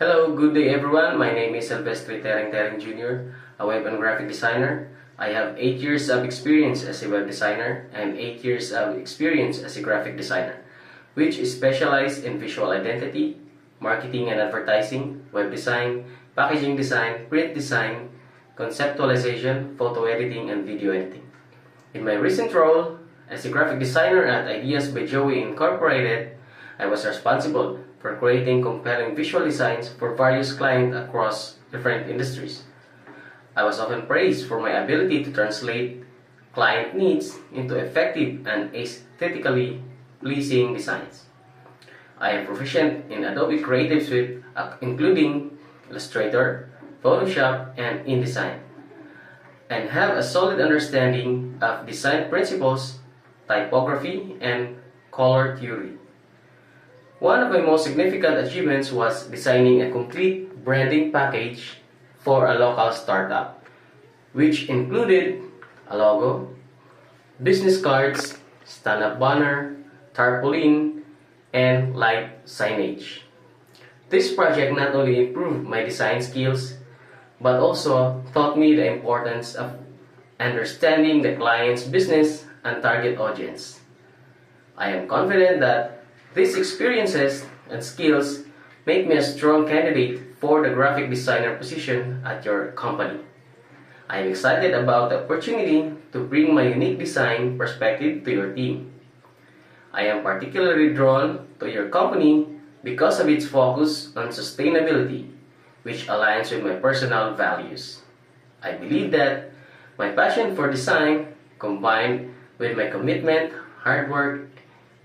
Hello, good day everyone. My name is Silvestre Tereng Jr., a web and graphic designer. I have 8 years of experience as a web designer and 8 years of experience as a graphic designer, which is specialized in visual identity, marketing and advertising, web design, packaging design, print design, conceptualization, photo editing, and video editing. In my recent role as a graphic designer at Ideas by Joey Incorporated, I was responsible for creating compelling visual designs for various clients across different industries. I was often praised for my ability to translate client needs into effective and aesthetically pleasing designs. I am proficient in Adobe Creative Suite, including Illustrator, Photoshop, and InDesign, and have a solid understanding of design principles, typography, and color theory. One of my most significant achievements was designing a complete branding package for a local startup, which included a logo, business cards, stand-up banner, tarpaulin, and light signage. This project not only improved my design skills, but also taught me the importance of understanding the client's business and target audience. I am confident that these experiences and skills make me a strong candidate for the graphic designer position at your company. I am excited about the opportunity to bring my unique design perspective to your team. I am particularly drawn to your company because of its focus on sustainability, which aligns with my personal values. I believe that my passion for design, combined with my commitment, hard work,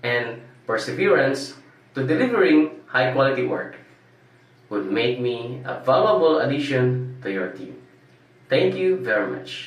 and perseverance to delivering high-quality work, would make me a valuable addition to your team. Thank you very much.